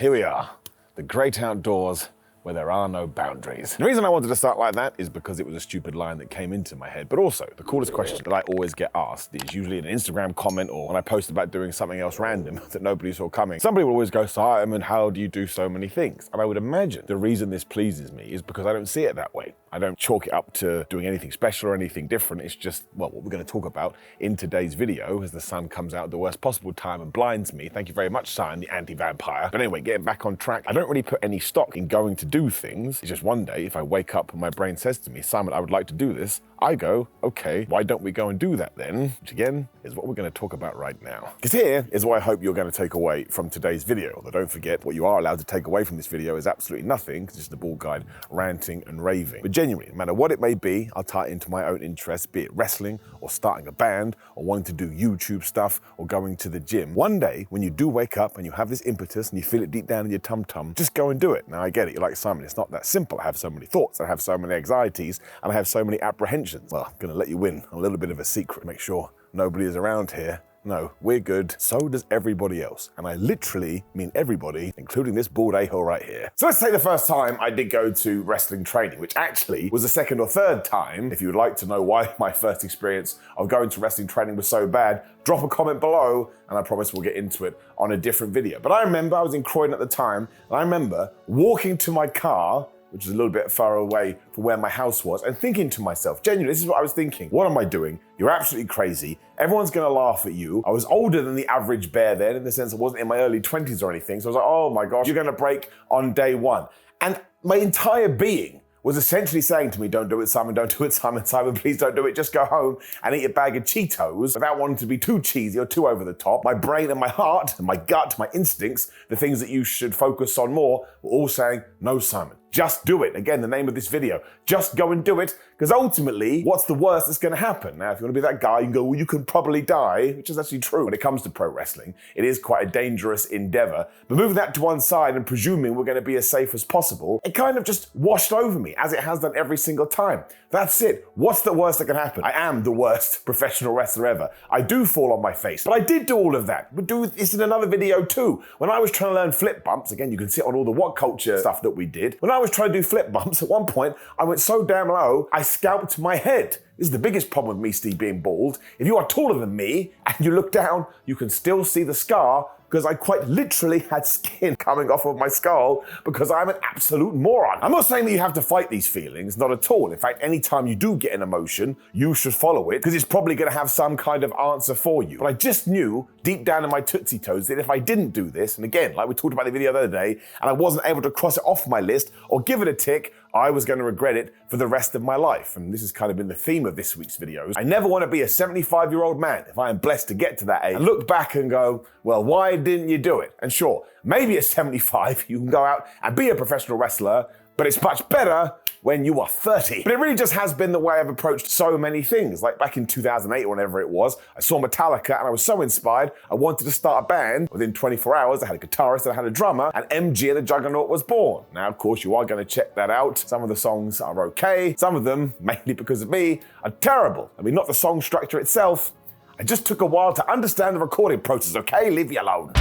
Here we are, the great outdoors where there are no boundaries. The reason I wanted to start like that is because it was a stupid line that came into my head, but also the coolest question that I always get asked is usually in an Instagram comment or when I post about doing something else random that nobody saw coming. Somebody will always go, Simon, how do you do so many things? And I would imagine the reason this pleases me is because I don't see it that way. I don't chalk it up to doing anything special or anything different. It's just, well, what we're going to talk about in today's video as the sun comes out at the worst possible time and blinds me. Thank you very much, Simon, the anti-vampire. But anyway, getting back on track, I don't really put any stock in going to do things. It's just one day, if I wake up and my brain says to me, Simon, I would like to do this, I go, okay, why don't we go and do that then? Which again, is what we're going to talk about right now. Because here is what I hope you're going to take away from today's video. Although don't forget, what you are allowed to take away from this video is absolutely nothing, because it's the bald guy ranting and raving. But genuinely, no matter what it may be, I'll tie it into my own interests, be it wrestling, or starting a band, or wanting to do YouTube stuff, or going to the gym. One day, when you do wake up and you have this impetus and you feel it deep down in your tum-tum, just go and do it. Now I get it, you're like, Simon, it's not that simple. I have so many thoughts, I have so many anxieties, and I have so many apprehensions. Well, I'm gonna let you in on a little bit of a secret, make sure nobody is around here. No, we're good. So does everybody else. And I literally mean everybody, including this bald a-hole right here. So let's say the first time I did go to wrestling training, which actually was the second or third time. If you would like to know why my first experience of going to wrestling training was so bad, drop a comment below and I promise we'll get into it on a different video. But I remember I was in Croydon at the time and I remember walking to my car, which is a little bit far away from where my house was, and thinking to myself, genuinely, this is what I was thinking. What am I doing? You're absolutely crazy. Everyone's gonna laugh at you. I was older than the average bear then, in the sense I wasn't in my early 20s or anything. So I was like, oh my gosh, you're gonna break on day one. And my entire being was essentially saying to me, don't do it, Simon, don't do it, Simon, Simon, please don't do it. Just go home and eat a bag of Cheetos without wanting to be too cheesy or too over the top. My brain and my heart and my gut, my instincts, the things that you should focus on more, were all saying, no, Simon, just do it. Again, the name of this video, just go and do it, because ultimately, what's the worst that's gonna happen? Now, if you wanna be that guy, you can go, well, you can probably die, which is actually true when it comes to pro wrestling. It is quite a dangerous endeavor, but moving that to one side and presuming we're gonna be as safe as possible, it kind of just washed over me, as it has done every single time. That's it. What's the worst that can happen? I am the worst professional wrestler ever. I do fall on my face, but I did do all of that. We'll do this in another video too. When I was trying to learn flip bumps, again, you can see it on all the What Culture stuff that we did. When I was trying to do flip bumps, at one point, I went so damn low, I scalped my head. This is the biggest problem with me, Steve, being bald. If you are taller than me and you look down, you can still see the scar because I quite literally had skin coming off of my skull because I'm an absolute moron. I'm not saying that you have to fight these feelings, not at all. In fact, anytime you do get an emotion, you should follow it because it's probably gonna have some kind of answer for you. But I just knew deep down in my Tootsie Toes that if I didn't do this, and again, like we talked about in the video the other day, and I wasn't able to cross it off my list or give it a tick, I was going to regret it for the rest of my life. And this has kind of been the theme of this week's videos. I never want to be a 75-year-old man, if I am blessed to get to that age, and look back and go, well, why didn't you do it? And sure, maybe at 75, you can go out and be a professional wrestler, but it's much better when you are 30. But it really just has been the way I've approached so many things. Like back in 2008 or whenever it was, I saw Metallica and I was so inspired, I wanted to start a band. Within 24 hours, I had a guitarist, I had a drummer, and MG and the Juggernaut was born. Now, of course, you are gonna check that out. Some of the songs are okay. Some of them, mainly because of me, are terrible. I mean, not the song structure itself. I just took a while to understand the recording process, okay? Leave me alone.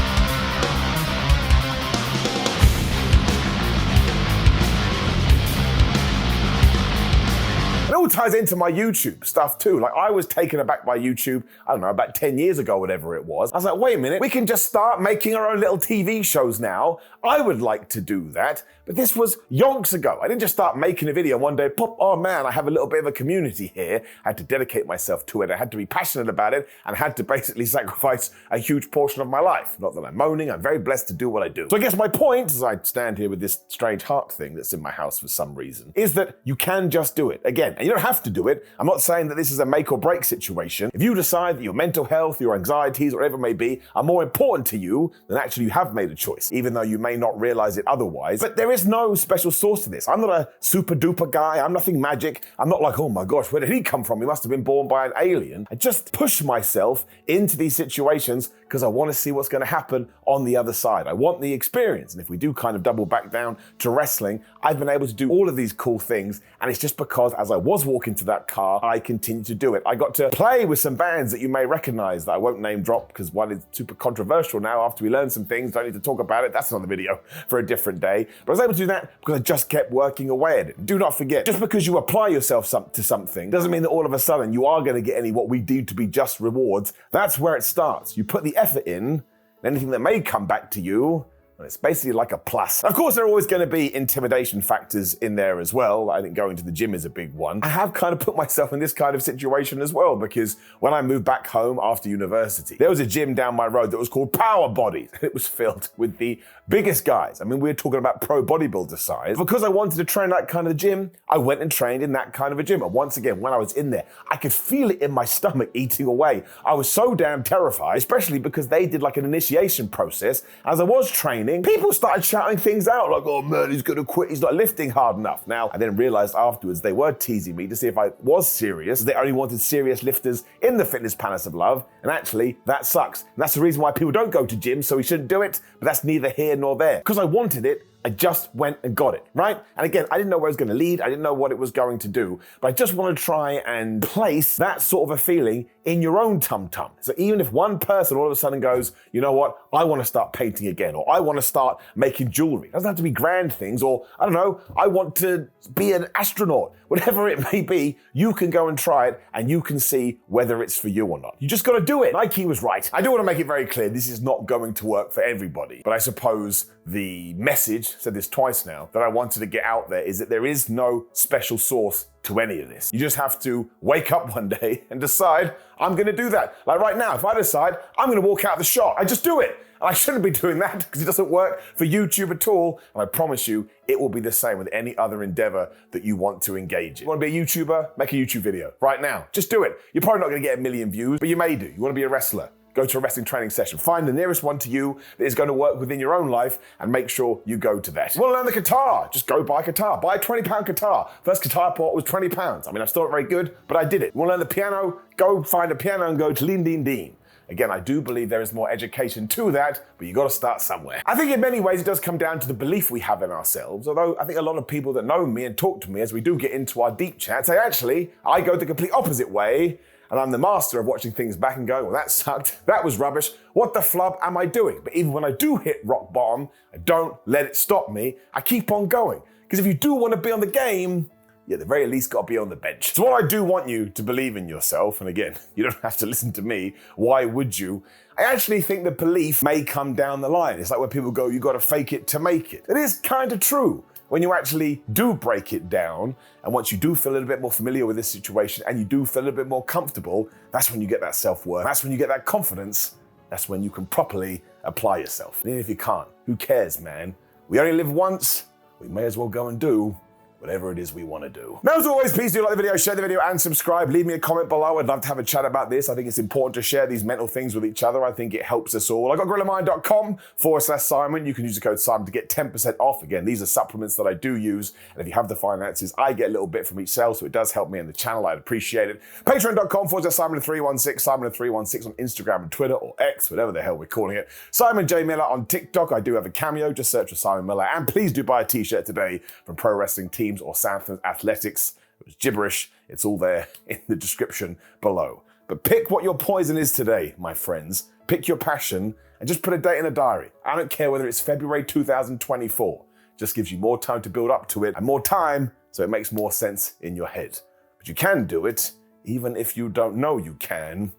It all ties into my YouTube stuff too. Like I was taken aback by YouTube, I don't know, about 10 years ago, whatever it was. I was like, wait a minute, we can just start making our own little TV shows now. I would like to do that. But this was yonks ago. I didn't just start making a video one day, pop, oh man, I have a little bit of a community here. I had to dedicate myself to it. I had to be passionate about it and I had to basically sacrifice a huge portion of my life. Not that I'm moaning, I'm very blessed to do what I do. So I guess my point, as I stand here with this strange heart thing that's in my house for some reason, is that you can just do it. Again, and you don't have to do it. I'm not saying that this is a make or break situation. If you decide that your mental health, your anxieties, whatever it may be, are more important to you, then actually you have made a choice, even though you may not realize it otherwise. But there is no special source to this. I'm not a super duper guy. I'm nothing magic. I'm not like, oh my gosh, where did he come from? He must have been born by an alien. I just push myself into these situations because I want to see what's going to happen on the other side. I want the experience. And if we do kind of double back down to wrestling, I've been able to do all of these cool things. And it's just because as I was walk into that car, I continued to do it. I got to play with some bands that you may recognize that I won't name drop because one is super controversial now after we learned some things. Don't need to talk about it. That's another video for a different day. But I was able to do that because I just kept working away at it. Do not forget, just because you apply yourself to something doesn't mean that all of a sudden you are going to get any what we deem to be just rewards. That's where it starts. You put the effort in, and anything that may come back to you, it's basically like a plus. Of course, there are always going to be intimidation factors in there as well. I think going to the gym is a big one. I have kind of put myself in this kind of situation as well, because when I moved back home after university, there was a gym down my road that was called Power Bodies. It was filled with the biggest guys. I mean, we were talking about pro bodybuilder size. Because I wanted to train that kind of gym, I went and trained in that kind of a gym. And once again, when I was in there, I could feel it in my stomach eating away. I was so damn terrified, especially because they did like an initiation process. As I was training, people started shouting things out like, oh man, he's gonna quit, he's not lifting hard enough. Now, I then realized afterwards they were teasing me to see if I was serious. They only wanted serious lifters in the Fitness Palace of Love, and actually, that sucks. And that's the reason why people don't go to gyms, so we shouldn't do it, but that's neither here nor there. Because I wanted it, I just went and got it, right? And again, I didn't know where it was going to lead. I didn't know what it was going to do, but I just want to try and place that sort of a feeling in your own tum-tum. So even if one person all of a sudden goes, you know what, I want to start painting again, or I want to start making jewelry. It doesn't have to be grand things, or I don't know, I want to be an astronaut. Whatever it may be, you can go and try it and you can see whether it's for you or not. You just got to do it. Nike was right. I do want to make it very clear, this is not going to work for everybody, but I suppose the message, said this twice now, that I wanted to get out there is that there is no special sauce to any of this. You just have to wake up one day and decide, I'm going to do that. Like right now, if I decide I'm going to walk out the shot, I just do it. And I shouldn't be doing that because it doesn't work for YouTube at all. And I promise you, it will be the same with any other endeavor that you want to engage in. You want to be a YouTuber? Make a YouTube video right now. Just do it. You're probably not going to get 1 million views, but you may do. You want to be a wrestler? Go to a wrestling training session. Find the nearest one to you that is going to work within your own life and make sure you go to that. You want to learn the guitar? Just go buy a guitar. Buy a £20 guitar. First guitar port was £20. I mean, I'm still not very good, but I did it. You want to learn the piano? Go find a piano and go to Lean Dean Dean. Again, I do believe there is more education to that, but you got to start somewhere. I think in many ways it does come down to the belief we have in ourselves, although I think a lot of people that know me and talk to me as we do get into our deep chat say, actually, I go the complete opposite way, and I'm the master of watching things back and going, well, that sucked, that was rubbish, what the flub am I doing? But even when I do hit rock bottom, I don't let it stop me, I keep on going. Because if you do want to be on the game, you at the very least got to be on the bench. So what I do want you to believe in yourself, and again, you don't have to listen to me, why would you? I actually think the belief may come down the line. It's like when people go, you got to fake it to make it. It is kind of true. When you actually do break it down, and once you do feel a little bit more familiar with this situation and you do feel a little bit more comfortable, that's when you get that self-worth, that's when you get that confidence, that's when you can properly apply yourself. And even if you can't, who cares, man? We only live once, we may as well go and do whatever it is we want to do. Now, as always, please do like the video, share the video, and subscribe. Leave me a comment below. I'd love to have a chat about this. I think it's important to share these mental things with each other. I think it helps us all. I got GorillaMind.com/Simon. You can use the code Simon to get 10% off. Again, these are supplements that I do use, and if you have the finances, I get a little bit from each sale, so it does help me in the channel. I'd appreciate it. Patreon.com/Simon316, Simon316 on Instagram and Twitter, or X, whatever the hell we're calling it. Simon J. Miller on TikTok. I do have a cameo. Just search for Simon Miller. And please do buy a t-shirt today from Pro Wrestling Teams or Southampton Athletics. It was gibberish. It's all there in the description below. But pick what your poison is today, my friends. Pick your passion and just put a date in a diary. I don't care whether it's February 2024. It just gives you more time to build up to it and more time so it makes more sense in your head. But you can do it even if you don't know you can.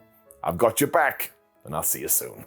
I've got your back, and I'll see you soon.